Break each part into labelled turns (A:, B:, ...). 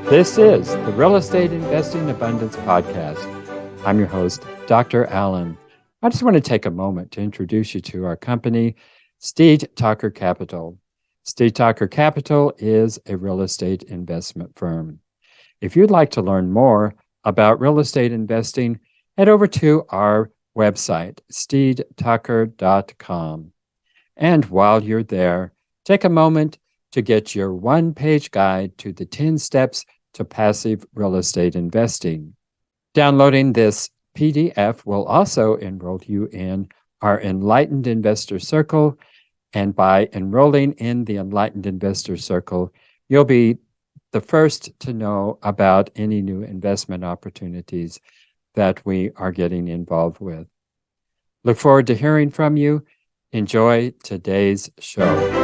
A: This is the Real Estate Investing Abundance Podcast. I'm your host, Dr. Allen. I just want to take a moment to introduce you to our company, Steed Talker Capital. Steed Talker Capital is a real estate investment firm. If you'd like to learn more about real estate investing, head over to our website, steedtalker.com. And while you're there, take a moment to get your one-page guide to the 10 steps to passive real estate investing. Downloading this PDF will also enroll you in our Enlightened Investor Circle, and by enrolling in the Enlightened Investor Circle, you'll be the first to know about any new investment opportunities that we are getting involved with. Look forward to hearing from you. Enjoy today's show.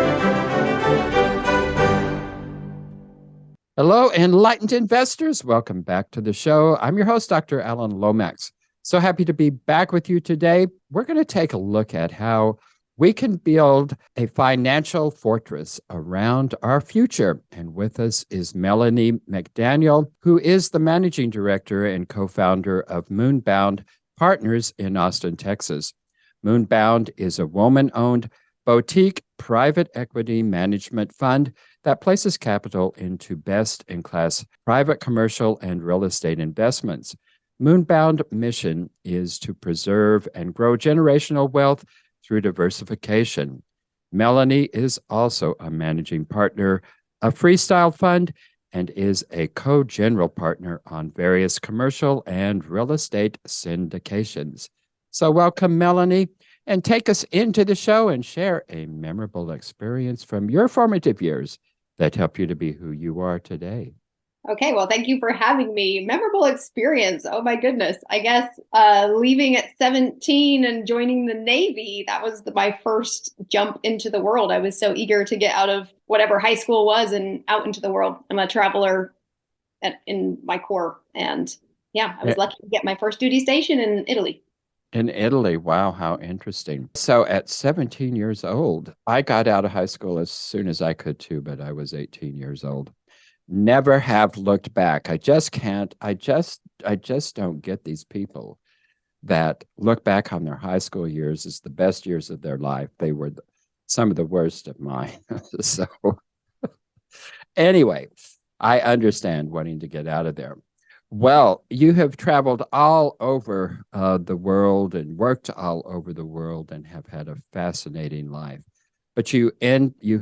A: Hello, enlightened investors. Welcome back to the show. I'm your host, Dr. Allen Lomax. So happy to be back with you today. We're going to take a look at how we can build a financial fortress around our future. And with us is Melanie McDaniel, who is the managing director and co-founder of Moonbound Partners in Austin, Texas. Moonbound is a woman-owned boutique private equity management fund that places capital into best-in-class private commercial and real estate investments. Moonbound mission is to preserve and grow generational wealth through diversification. Melanie is also a managing partner of Freestyle Fund and is a co-general partner on various commercial and real estate syndications. So welcome, Melanie, and take us into the show and share a memorable experience from your formative years that help you to be who you are today.
B: Okay, well, thank you for having me. Memorable experience. Oh my goodness. I guess leaving at 17 and joining the Navy, that was my first jump into the world. I was so eager to get out of whatever high school was and out into the world. I'm a traveler in my core. And yeah, I was lucky to get my first duty station in Italy.
A: In Italy, wow, how interesting. So at 17 years old, I got out of high school as soon as I could too, but I was 18 years old. Never have looked back. I just can't. I just don't get these people that look back on their high school years as the best years of their life. They were some of the worst of mine. So anyway, I understand wanting to get out of there. Well, you have traveled all over the world and worked all over the world and have had a fascinating life. But you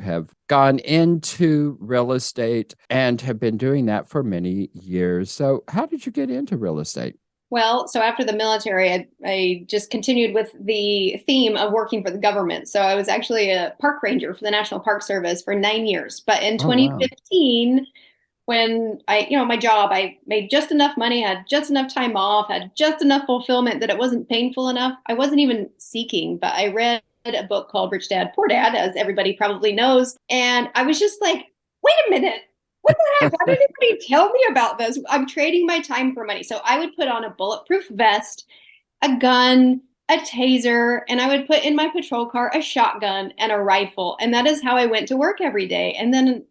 A: have gone into real estate and have been doing that for many years. So how did you get into real estate?
B: Well, so after the military, I just continued with the theme of working for the government. So I was actually a park ranger for the National Park Service for 9 years. But in 2015, when my job, I made just enough money, had just enough time off, had just enough fulfillment that it wasn't painful enough. I wasn't even seeking, but I read a book called Rich Dad, Poor Dad, as everybody probably knows. And I was just like, wait a minute, what the heck? Why didn't anybody tell me about this? I'm trading my time for money. So I would put on a bulletproof vest, a gun, a taser, and I would put in my patrol car a shotgun and a rifle. And that is how I went to work every day. And then,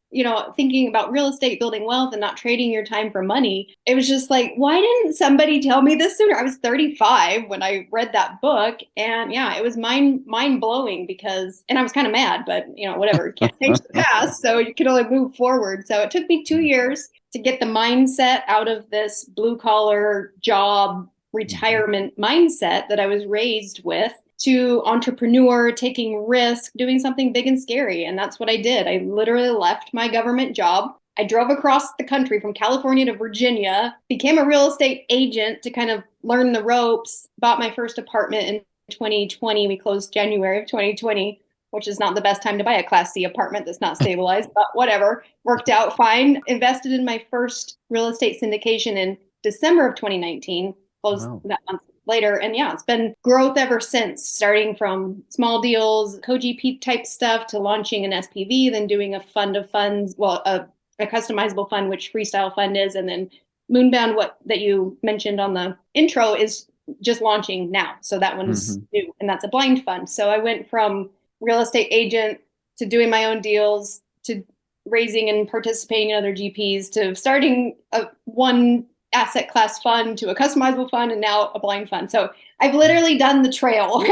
B: thinking about real estate, building wealth, and not trading your time for money, it was just like, why didn't somebody tell me this sooner? I was 35 when I read that book. And yeah, it was mind blowing and I was kind of mad, but whatever, you can't change the past. So you can only move forward. So it took me 2 years to get the mindset out of this blue collar job retirement mindset that I was raised with to entrepreneur, taking risk, doing something big and scary. And that's what I did. I literally left my government job. I drove across the country from California to Virginia, became a real estate agent to kind of learn the ropes, bought my first apartment in 2020. We closed January of 2020, which is not the best time to buy a Class C apartment that's not stabilized, but whatever, worked out fine. Invested in my first real estate syndication in December of 2019. Closed that month later. And yeah, it's been growth ever since, starting from small deals, co-GP type stuff, to launching an SPV, then doing a fund of funds, a customizable fund, which Freestyle Fund is. And then Moonbound, that you mentioned on the intro, is just launching now. So that one is new, and that's a blind fund. So I went from real estate agent to doing my own deals to raising and participating in other GPs to starting one asset class fund to a customizable fund and now a blind fund. So I've literally done the trail,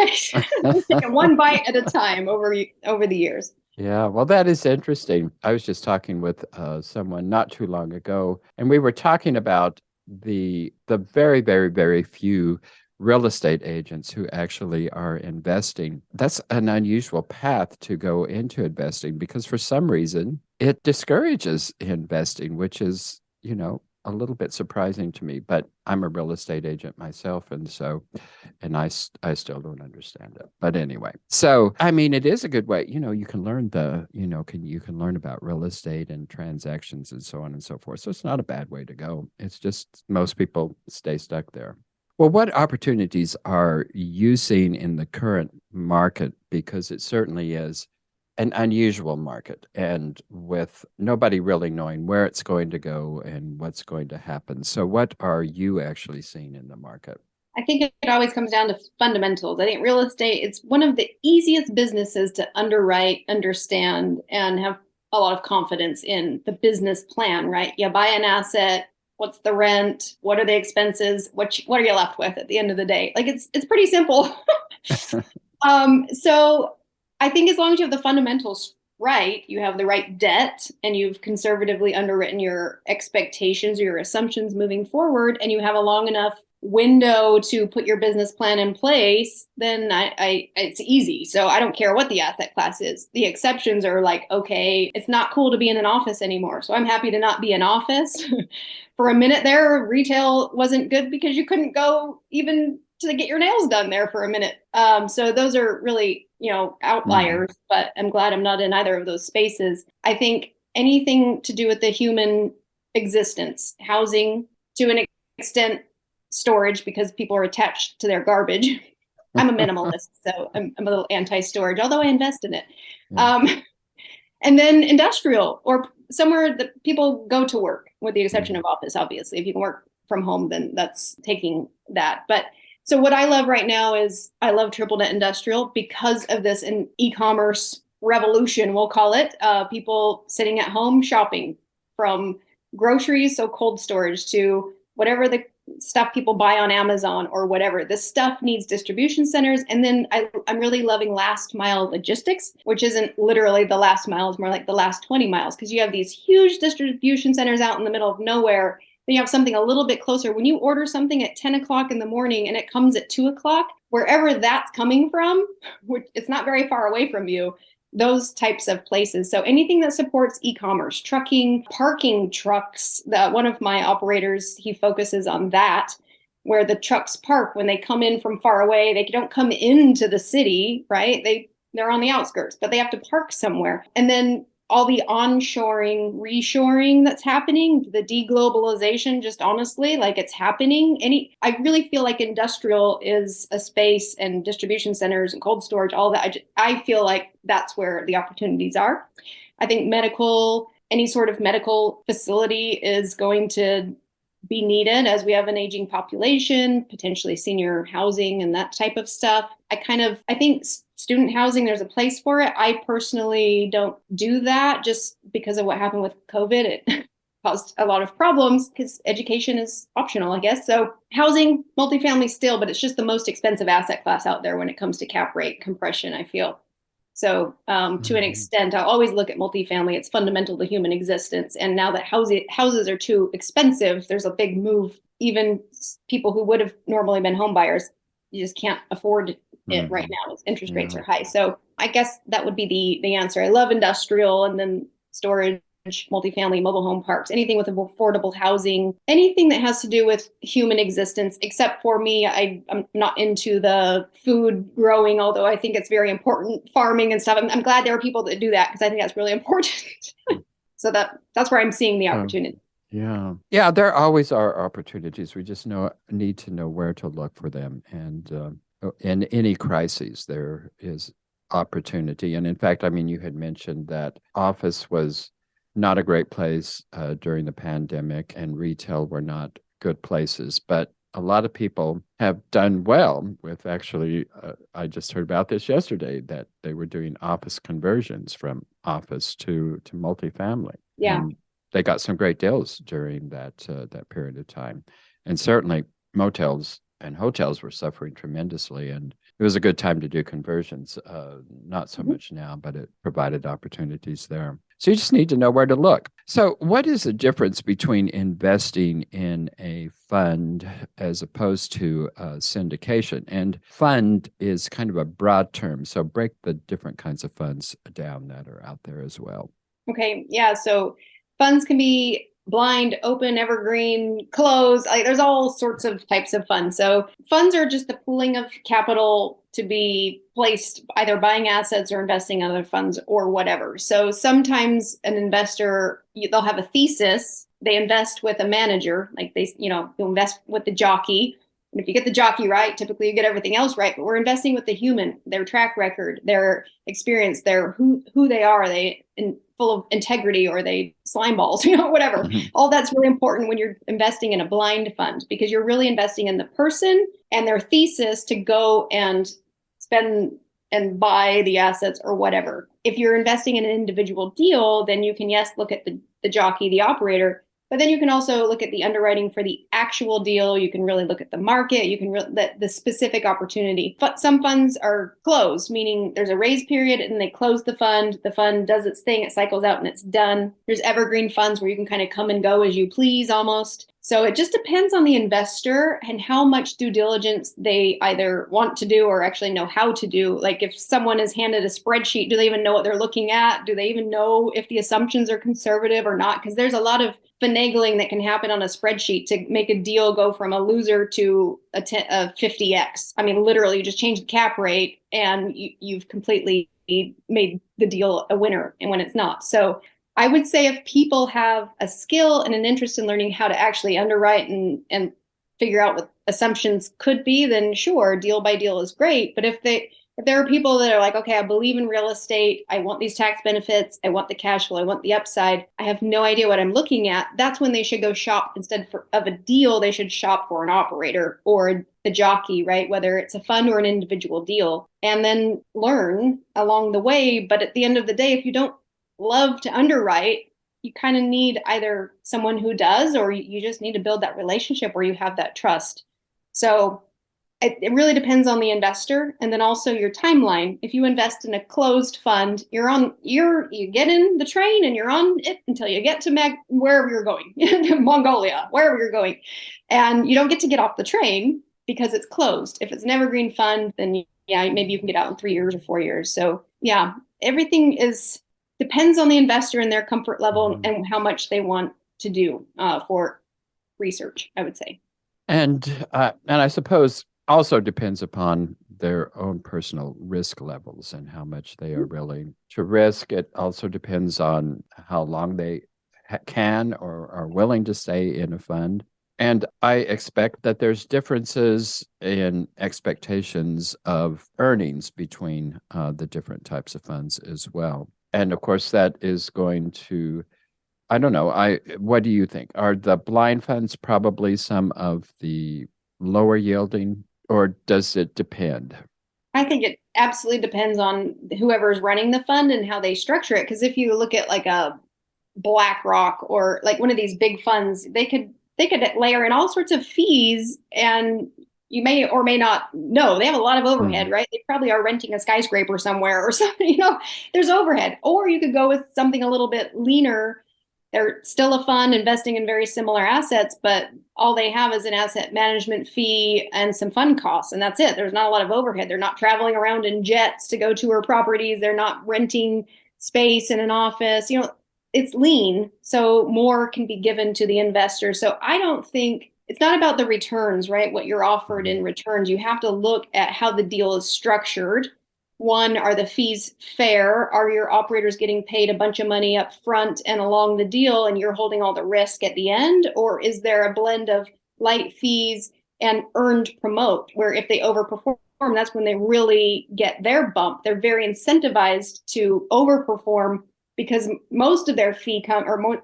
B: taking one bite at a time over the years.
A: Yeah, well, that is interesting. I was just talking with someone not too long ago, and we were talking about the very, very, very few real estate agents who actually are investing. That's an unusual path to go into investing because for some reason it discourages investing, which is, a little bit surprising to me. But I'm a real estate agent myself, and I still don't understand it. But anyway, so I mean, it is a good way. You can learn you can learn about real estate and transactions and so on and so forth. So it's not a bad way to go. It's just most people stay stuck there. Well, what opportunities are you seeing in the current market? Because it certainly is an unusual market, and with nobody really knowing where it's going to go and what's going to happen. So what are you actually seeing in the market?
B: I think it always comes down to fundamentals. I think real estate, it's one of the easiest businesses to underwrite, understand, and have a lot of confidence in the business plan, right? You buy an asset, what's the rent? What are the expenses? What are you left with at the end of the day? Like it's pretty simple. So I think as long as you have the fundamentals right, you have the right debt and you've conservatively underwritten your expectations or your assumptions moving forward, and you have a long enough window to put your business plan in place, then it's easy. So I don't care what the asset class is. The exceptions are like, okay, it's not cool to be in an office anymore. So I'm happy to not be in office. For a minute there, retail wasn't good because you couldn't go even to get your nails done there for a minute. So those are really, outliers, but I'm glad I'm not in either of those spaces. I think anything to do with the human existence, housing to an extent, storage, because people are attached to their garbage. I'm a minimalist, so I'm a little anti-storage, although I invest in it. And then industrial, or somewhere that people go to work, with the exception of office, obviously. If you can work from home, then that's taking that. But so what I love right now is I love triple net industrial because of this e-commerce revolution, we'll call it. People sitting at home shopping, from groceries, so cold storage, to whatever the stuff people buy on Amazon or whatever. This stuff needs distribution centers. And then I'm really loving last mile logistics, which isn't literally the last mile, it's more like the last 20 miles, because you have these huge distribution centers out in the middle of nowhere. Then you have something a little bit closer. When you order something at 10 o'clock in the morning and it comes at 2 o'clock, wherever that's coming from, which it's not very far away from you, those types of places. So anything that supports e-commerce, trucking, parking trucks. One of my operators, he focuses on that, where the trucks park when they come in from far away. They don't come into the city, right? They're on the outskirts, but they have to park somewhere. And then all the onshoring, reshoring that's happening, the deglobalization, just honestly, like it's happening. I really feel like industrial is a space, and distribution centers and cold storage, all that. I feel like that's where the opportunities are. I think medical, any sort of medical facility is going to be needed as we have an aging population, potentially senior housing and that type of stuff. I think student housing, there's a place for it. I personally don't do that just because of what happened with COVID. It caused a lot of problems because education is optional, I guess. So housing, multifamily still, but it's just the most expensive asset class out there when it comes to cap rate compression, I feel. So to an extent, I'll always look at multifamily. It's fundamental to human existence. And now that houses are too expensive, there's a big move. Even people who would have normally been home buyers, you just can't afford it right now. Interest rates are high. So I guess that would be the answer. I love industrial, and then storage, multifamily, mobile home parks, anything with affordable housing, anything that has to do with human existence. Except for me, I'm not into the food growing, although I think it's very important, farming and stuff. I'm glad there are people that do that, because I think that's really important. So that's where I'm seeing the opportunity.
A: Yeah, there always are opportunities. We just need to know where to look for them. And in any crises, there is opportunity. And in fact, I mean, you had mentioned that office was not a great place during the pandemic, and retail were not good places. But a lot of people have done well with I just heard about this yesterday, that they were doing office conversions from office to multifamily.
B: Yeah.
A: And they got some great deals during that period of time. And certainly motels and hotels were suffering tremendously. And it was a good time to do conversions. Not so much now, but it provided opportunities there. So you just need to know where to look. So what is the difference between investing in a fund as opposed to a syndication? And fund is kind of a broad term. So break the different kinds of funds down that are out there as well.
B: Okay. Yeah. So funds can be blind, open, evergreen, closed. Like, there's all sorts of types of funds. So funds are just the pooling of capital to be placed either buying assets or investing in other funds or whatever. So sometimes an investor, they'll have a thesis. They invest with a manager, like you'll invest with the jockey. And if you get the jockey right, typically you get everything else right. But we're investing with the human, their track record, their experience, their who they are. Are they full of integrity, or are they slime balls? Whatever. All that's really important when you're investing in a blind fund, because you're really investing in the person and their thesis to go and spend and buy the assets or whatever. If you're investing in an individual deal, then you can, yes, look at the jockey, the operator, but then you can also look at the underwriting for the actual deal. You can really look at the market. You can the specific opportunity. But some funds are closed, meaning there's a raise period and they close the fund. The fund does its thing. It cycles out and it's done. There's evergreen funds where you can kind of come and go as you please almost. So it just depends on the investor and how much due diligence they either want to do or actually know how to do. Like, if someone is handed a spreadsheet, do they even know what they're looking at? Do they even know if the assumptions are conservative or not? Because there's a lot of finagling that can happen on a spreadsheet to make a deal go from a loser to a 50x. I mean, literally, you just change the cap rate and you've completely made the deal a winner, and when it's not. So I would say if people have a skill and an interest in learning how to actually underwrite and figure out what assumptions could be, then sure, deal by deal is great. But if there are people that are like, okay, I believe in real estate, I want these tax benefits, I want the cash flow, I want the upside, I have no idea what I'm looking at, that's when they should go shop. Instead of a deal, they should shop for an operator or the jockey, right? Whether it's a fund or an individual deal, and then learn along the way. But at the end of the day, if you don't love to underwrite, you kind of need either someone who does, or you just need to build that relationship where you have that trust. So it really depends on the investor, and then also your timeline. If you invest in a closed fund, you get in the train and you're on it until you get to wherever you're going, Mongolia, wherever you're going, and you don't get to get off the train because it's closed. If it's an evergreen fund, then yeah, maybe you can get out in 3 years or 4 years. So yeah, everything depends on the investor and their comfort level and how much they want to do for research, I would say.
A: And I suppose also depends upon their own personal risk levels and how much they are willing to risk. It also depends on how long they can or are willing to stay in a fund. And I expect that there's differences in expectations of earnings between the different types of funds as well. And of course, that is going to, I don't know, what do you think? Are the blind funds probably some of the lower yielding, or does it depend?
B: I think it absolutely depends on whoever's running the fund and how they structure it. Because if you look at like a BlackRock or like one of these big funds, they could layer in all sorts of fees, and you may or may not know they have a lot of overhead, right? They probably are renting a skyscraper somewhere or something, there's overhead. Or you could go with something a little bit leaner. They're still a fund investing in very similar assets, but all they have is an asset management fee and some fund costs, and that's it. There's not a lot of overhead. They're not traveling around in jets to go tour properties. They're not renting space in an office. It's lean, so more can be given to the investor. So I don't think it's not about the returns, right? What you're offered in returns. You have to look at how the deal is structured. One, are the fees fair? Are your operators getting paid a bunch of money up front and along the deal, and you're holding all the risk at the end? Or is there a blend of light fees and earned promote, where if they overperform, that's when they really get their bump? They're very incentivized to overperform because most of their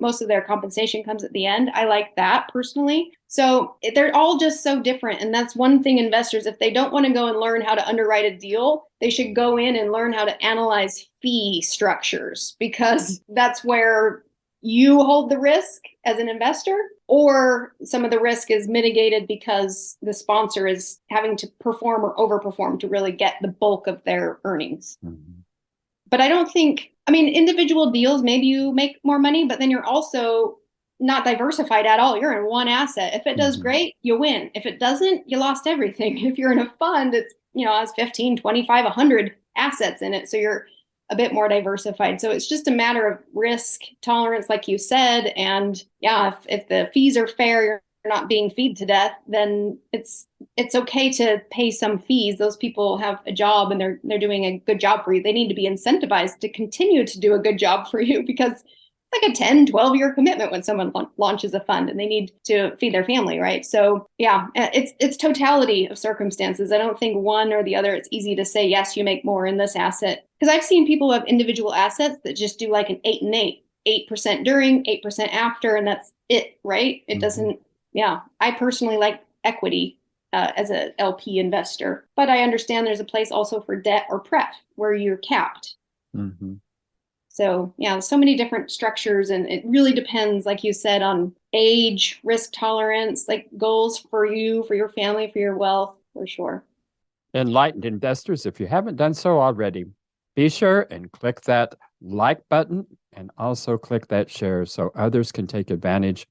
B: most of their compensation comes at the end. I like that personally. So they're all just so different. And that's one thing investors, if they don't want to go and learn how to underwrite a deal, they should go in and learn how to analyze fee structures, because that's where you hold the risk as an investor, or some of the risk is mitigated because the sponsor is having to perform or overperform to really get the bulk of their earnings. Mm-hmm. But I don't think, I mean, individual deals, maybe you make more money, but then you're also not diversified at all. You're in one asset. If it does great, you win. If it doesn't, you lost everything. If you're in a fund, it's, has 15, 25, 100 assets in it. So you're a bit more diversified. So it's just a matter of risk tolerance, like you said. And yeah, if the fees are fair, you're not being feed to death, then it's okay to pay some fees. Those people have a job and they're doing a good job for you. They need to be incentivized to continue to do a good job for you, because it's like a 10, 12-year commitment when someone launches a fund and they need to feed their family, right? So yeah, it's totality of circumstances. I don't think one or the other. It's easy to say, yes, you make more in this asset. Because I've seen people have individual assets that just do like an 8 and 8, 8% during, 8% after, and that's it, right? It doesn't, yeah. I personally like equity as a LP investor, but I understand there's a place also for debt or pref where you're capped. Mm-hmm. So yeah, so many different structures, and it really depends, like you said, on age, risk tolerance, like goals for you, for your family, for your wealth, for sure.
A: Enlightened investors, if you haven't done so already, be sure and click that like button and also click that share so others can take advantage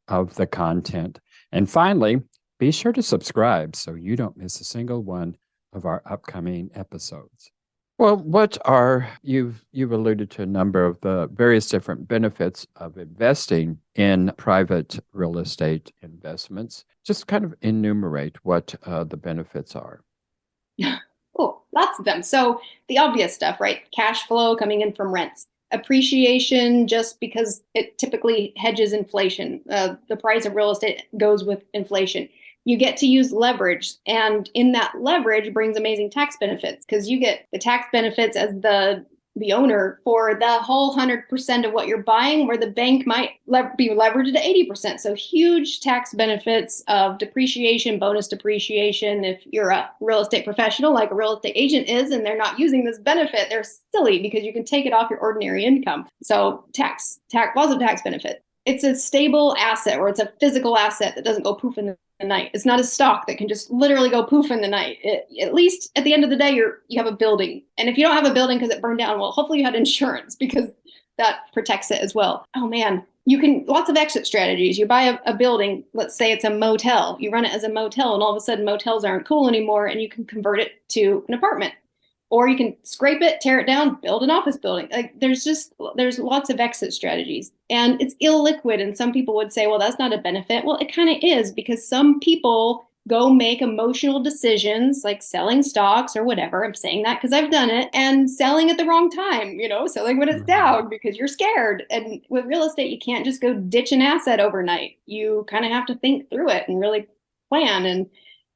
A: of the content. And finally, be sure to subscribe so you don't miss a single one of our upcoming episodes. Well, you've alluded to a number of the various different benefits of investing in private real estate investments. Just kind of enumerate what the benefits are.
B: Oh, lots of them. So the obvious stuff, right? Cash flow coming in from rents. Appreciation, just because it typically hedges inflation. The price of real estate goes with inflation. You get to use leverage, and in that leverage brings amazing tax benefits, because you get the tax benefits as the owner for the whole 100% of what you're buying, where the bank might be leveraged to 80%. So huge tax benefits of depreciation, bonus depreciation. If you're a real estate professional, like a real estate agent is, and they're not using this benefit, they're silly, because you can take it off your ordinary income. So lots of tax benefit. It's a stable asset, or it's a physical asset that doesn't go poof in the night. It's not a stock that can just literally go poof in the night. At least at the end of the day, you have a building. And if you don't have a building because it burned down, well, hopefully you had insurance, because that protects it as well. Oh man, lots of exit strategies. You buy a building, let's say it's a motel. You run it as a motel, and all of a sudden motels aren't cool anymore, and you can convert it to an apartment. Or you can scrape it, tear it down, build an office building. Like there's lots of exit strategies, and it's illiquid. And some people would say, well, that's not a benefit. Well, it kind of is, because some people go make emotional decisions like selling stocks or whatever. I'm saying that because I've done it, and selling at the wrong time, selling when it's down because you're scared. And with real estate, you can't just go ditch an asset overnight. You kind of have to think through it and really plan. And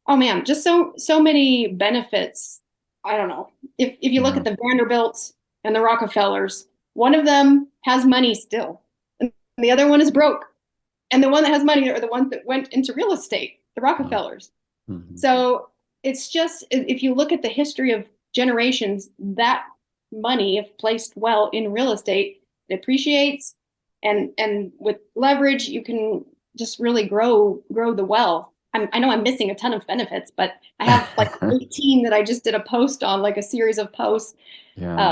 B: oh man, just so many benefits. I don't know. If you look at the Vanderbilts and the Rockefellers, one of them has money still, and the other one is broke. And the one that has money are the ones that went into real estate, the Rockefellers. Mm-hmm. So it's just, if you look at the history of generations, that money, if placed well in real estate, it appreciates. And with leverage, you can just really grow the wealth. I know I'm missing a ton of benefits, but I have like 18 that I just did a post on, like a series of posts.
A: Yeah.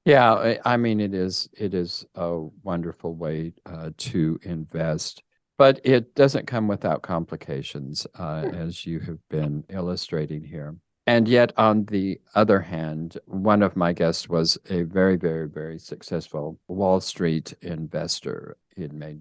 A: Yeah. I mean, it is a wonderful way to invest, but it doesn't come without complications, as you have been illustrating here. And yet, on the other hand, one of my guests was a very, very, very successful Wall Street investor. He had made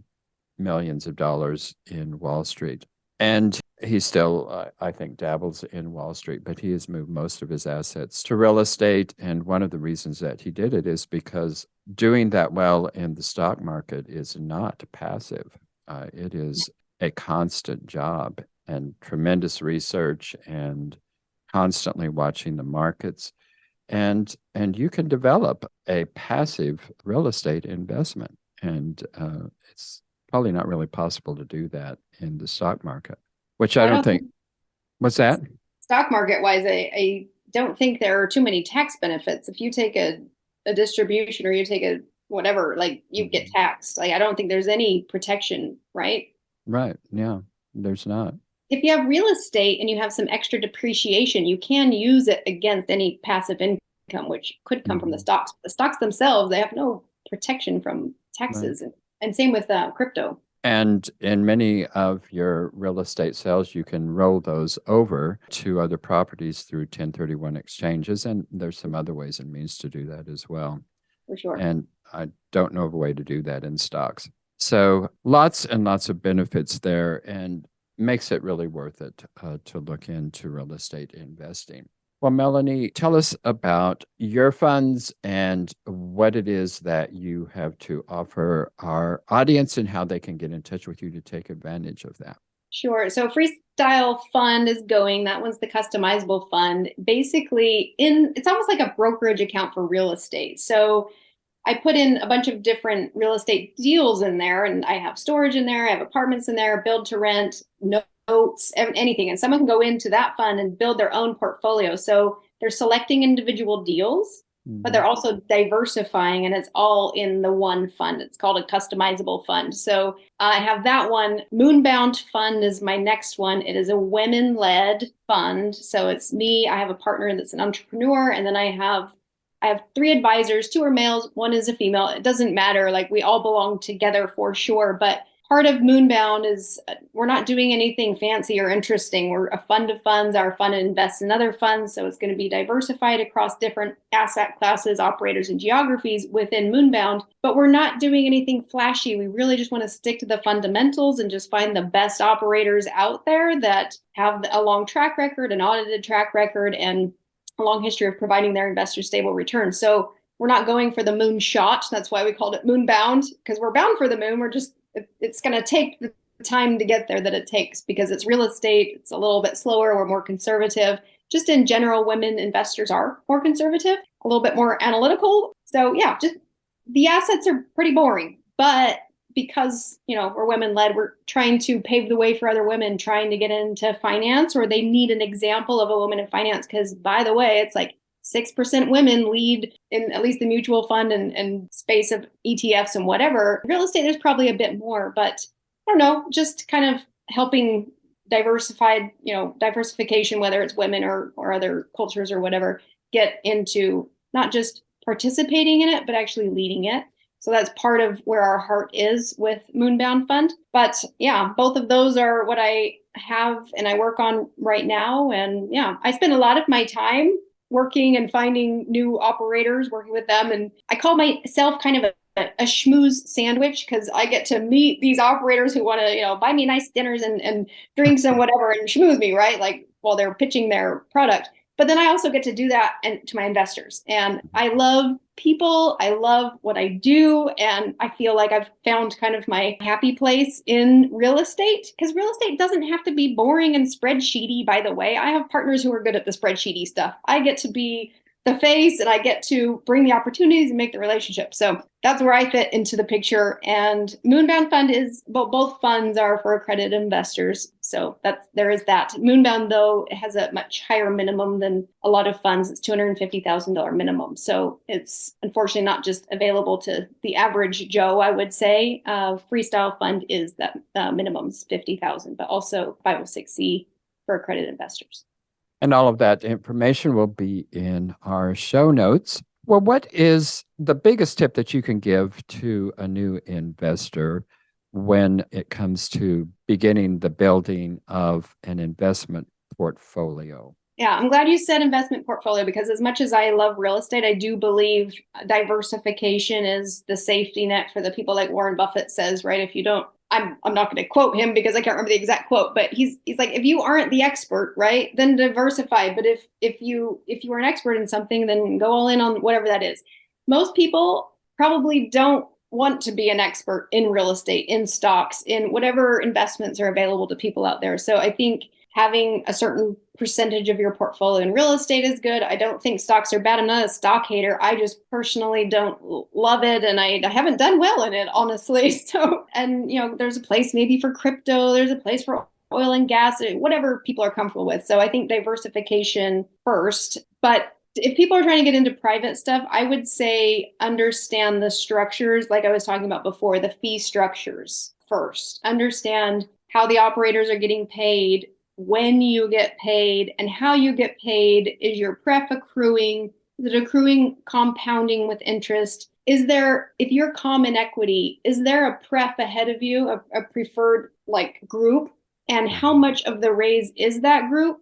A: millions of dollars in Wall Street. And he still, I think, dabbles in Wall Street, but he has moved most of his assets to real estate. And one of the reasons that he did it is because doing that well in the stock market is not passive. It is a constant job and tremendous research and constantly watching the markets. and you can develop a passive real estate investment. And it's probably not really possible to do that in the stock market, which I don't think. What's that?
B: Stock market wise, I don't think there are too many tax benefits. If you take a distribution or you take a whatever, like you get taxed. Like I don't think there's any protection, right?
A: Right. Yeah, there's not.
B: If you have real estate and you have some extra depreciation, you can use it against any passive income, which could come from the stocks. The stocks themselves, they have no protection from taxes. Right. And same with crypto.
A: And in many of your real estate sales, you can roll those over to other properties through 1031 exchanges. And there's some other ways and means to do that as well.
B: For sure.
A: And I don't know of a way to do that in stocks. So lots and lots of benefits there, and makes it really worth it to look into real estate investing. Well, Melanie, tell us about your funds and what it is that you have to offer our audience and how they can get in touch with you to take advantage of that.
B: Sure. So Freestyle Fund is going. That one's the customizable fund. Basically, it's almost like a brokerage account for real estate. So I put in a bunch of different real estate deals in there, and I have storage in there. I have apartments in there, build to rent, notes, anything. And someone can go into that fund and build their own portfolio. So they're selecting individual deals, but they're also diversifying, and it's all in the one fund. It's called a customizable fund. So I have that one. Moonbound fund is my next one. It is a women-led fund. So it's me. I have a partner that's an entrepreneur, and then I have 3 advisors. 2 are males, 1 is a female. It doesn't matter. Like we all belong together for sure. But part of Moonbound is we're not doing anything fancy or interesting. We're a fund of funds. Our fund invests in other funds. So it's going to be diversified across different asset classes, operators, and geographies within Moonbound. But we're not doing anything flashy. We really just want to stick to the fundamentals and just find the best operators out there that have a long track record, an audited track record, and a long history of providing their investors stable returns. So we're not going for the moon shot. That's why we called it Moonbound, because we're bound for the moon. It's going to take the time to get there that it takes, because it's real estate. It's a little bit slower. We're more conservative. Just in general, women investors are more conservative, a little bit more analytical. So yeah, just the assets are pretty boring, but because, we're women-led, we're trying to pave the way for other women trying to get into finance, or they need an example of a woman in finance. Because, by the way, it's like 6% women lead in at least the mutual fund and space of ETFs and whatever. Real estate, there's probably a bit more, but I don't know, just kind of helping diversification, whether it's women or other cultures or whatever, get into not just participating in it, but actually leading it. So that's part of where our heart is with Moonbound Fund. But yeah, both of those are what I have and I work on right now. And yeah, I spend a lot of my time working and finding new operators, working with them. And I call myself kind of a schmooze sandwich, because I get to meet these operators who want to, buy me nice dinners and drinks and whatever and schmooze me, right? Like while they're pitching their product. But then I also get to do that to my investors. And I love people. I love what I do. And I feel like I've found kind of my happy place in real estate, because real estate doesn't have to be boring and spreadsheety, by the way. I have partners who are good at the spreadsheety stuff. I get to be the face, and I get to bring the opportunities and make the relationship. So that's where I fit into the picture. And Moonbound Fund is, both funds are for accredited investors. So there is that. Moonbound, though, it has a much higher minimum than a lot of funds. It's $250,000 minimum. So it's unfortunately not just available to the average Joe, I would say. Freestyle Fund is that minimum's $50,000, but also 506C for accredited investors.
A: And all of that information will be in our show notes. Well, what is the biggest tip that you can give to a new investor when it comes to beginning the building of an investment portfolio?
B: Yeah, I'm glad you said investment portfolio, because as much as I love real estate, I do believe diversification is the safety net for the people, like Warren Buffett says, right? If you don't, I'm not going to quote him because I can't remember the exact quote, but he's like, if you aren't the expert, right, then diversify. But if you are an expert in something, then go all in on whatever that is. Most people probably don't want to be an expert in real estate, in stocks, in whatever investments are available to people out there. So I think having a certain percentage of your portfolio in real estate is good. I don't think stocks are bad. I'm not a stock hater. I just personally don't love it. And I haven't done well in it, honestly. So, and there's a place maybe for crypto. There's a place for oil and gas, whatever people are comfortable with. So I think diversification first. But if people are trying to get into private stuff, I would say understand the structures, like I was talking about before, the fee structures first. Understand how the operators are getting paid, when you get paid, and how you get paid. Is your pref accruing? Is it accruing compounding with interest? Is there, if you're common equity, is there a pref ahead of you, a preferred group? And how much of the raise is that group?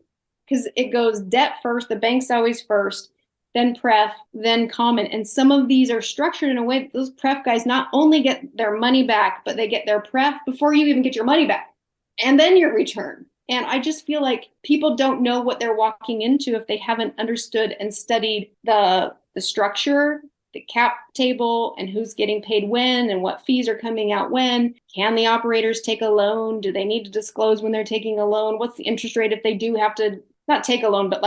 B: Because it goes debt first, the bank's always first, then pref, then common. And some of these are structured in a way that those pref guys not only get their money back, but they get their pref before you even get your money back, and then your return. And I just feel like people don't know what they're walking into if they haven't understood and studied the structure, the cap table, and who's getting paid when and what fees are coming out when. Can the operators take a loan? Do they need to disclose when they're taking a loan? What's the interest rate if they do have to not take a loan, but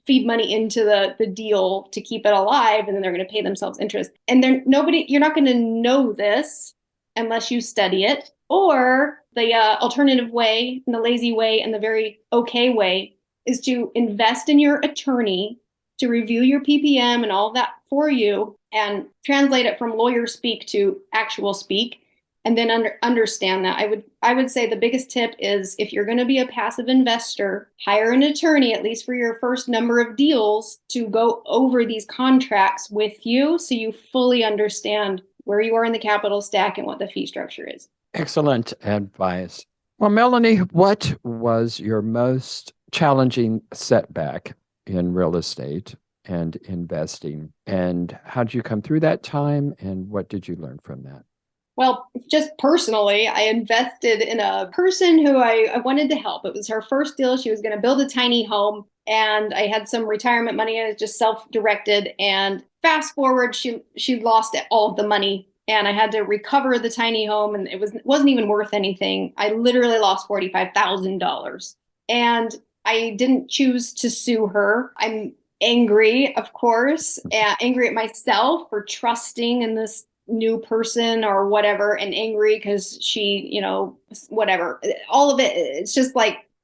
B: feed money into the deal to keep it alive, and then they're going to pay themselves interest? And you're not going to know this unless you study it. Or the alternative way, and the lazy way, and the very okay way is to invest in your attorney to review your PPM and all of that for you and translate it from lawyer speak to actual speak, and then understand that. I would say the biggest tip is, if you're going to be a passive investor, hire an attorney, at least for your first number of deals, to go over these contracts with you so you fully understand where you are in the capital stack and what the fee structure is.
A: Excellent advice. Well, Melanie, what was your most challenging setback in real estate and investing? And how did you come through that time? And what did you learn from that?
B: Well, just personally, I invested in a person who I wanted to help. It was her first deal. She was going to build a tiny home, and I had some retirement money. I was just self-directed. And fast forward, she lost all of the money, and I had to recover the tiny home, and it wasn't even worth anything. I literally lost $45,000, and I didn't choose to sue her. I'm angry, of course, angry at myself for trusting in this new person or whatever, and angry because she, whatever, all of it, it's just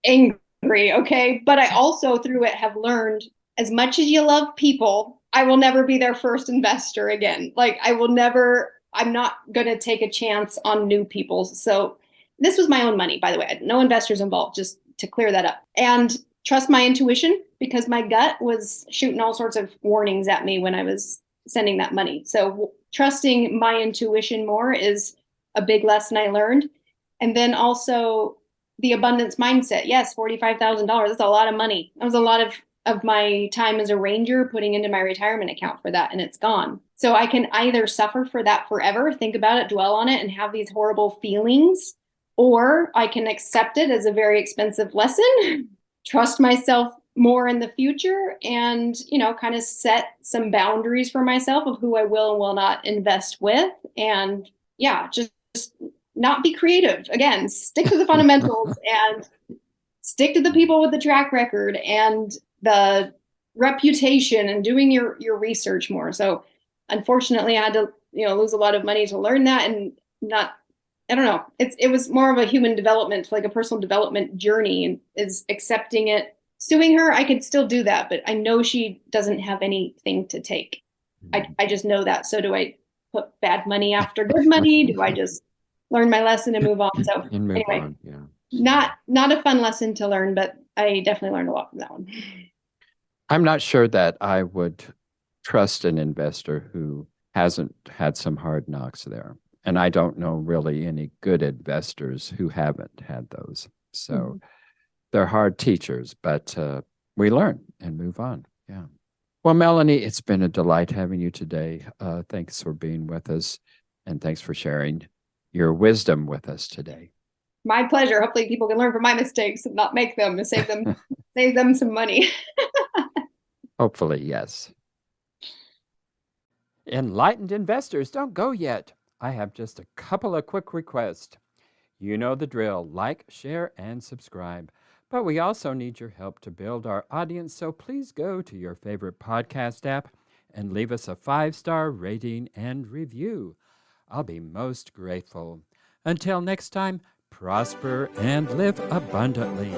B: angry. Okay. But I also through it have learned, as much as you love people, I will never be their first investor again. I'm not going to take a chance on new people. So this was my own money, by the way. No investors involved, just to clear that up. And trust my intuition, because my gut was shooting all sorts of warnings at me when I was sending that money. So trusting my intuition more is a big lesson I learned. And then also the abundance mindset. Yes, $45,000. That's a lot of money. That was a lot of my time as a ranger putting into my retirement account for that, and it's gone. So I can either suffer for that forever, think about it, dwell on it, and have these horrible feelings, or I can accept it as a very expensive lesson, trust myself more in the future, and kind of set some boundaries for myself of who I will and will not invest with. And just not be creative. Again, stick to the fundamentals and stick to the people with the track record and the reputation, and doing your research more. So unfortunately I had to lose a lot of money to learn that, and I don't know, it was more of a human development, like a personal development journey, and is accepting it. Suing her, I could still do that, but I know she doesn't have anything to take. I just know that. So do I put bad money after good money? Do I just learn my lesson and move on? So anyway, not a fun lesson to learn, but I definitely learned a lot from that one.
A: I'm not sure that I would trust an investor who hasn't had some hard knocks there. And I don't know really any good investors who haven't had those. So they're hard teachers, but we learn and move on. Yeah. Well, Melanie, it's been a delight having you today. Thanks for being with us, and thanks for sharing your wisdom with us today.
B: My pleasure. Hopefully people can learn from my mistakes and not make them, and save them some money.
A: Hopefully, yes. Enlightened investors, don't go yet. I have just a couple of quick requests. You know the drill. Like, share, and subscribe. But we also need your help to build our audience, so please go to your favorite podcast app and leave us a 5-star rating and review. I'll be most grateful. Until next time, prosper and live abundantly.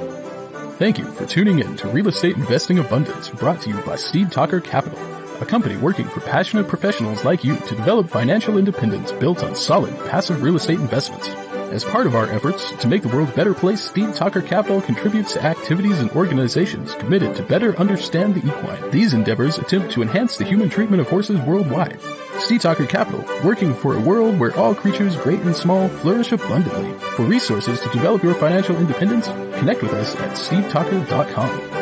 C: Thank you for tuning in to Real Estate Investing Abundance, brought to you by Steve Talker Capital, a company working for passionate professionals like you to develop financial independence built on solid, passive real estate investments. As part of our efforts to make the world a better place, Steve Talker Capital contributes to activities and organizations committed to better understand the equine. These endeavors attempt to enhance the human treatment of horses worldwide. Steve Talker Capital, working for a world where all creatures, great and small, flourish abundantly. For resources to develop your financial independence, connect with us at stevetalker.com.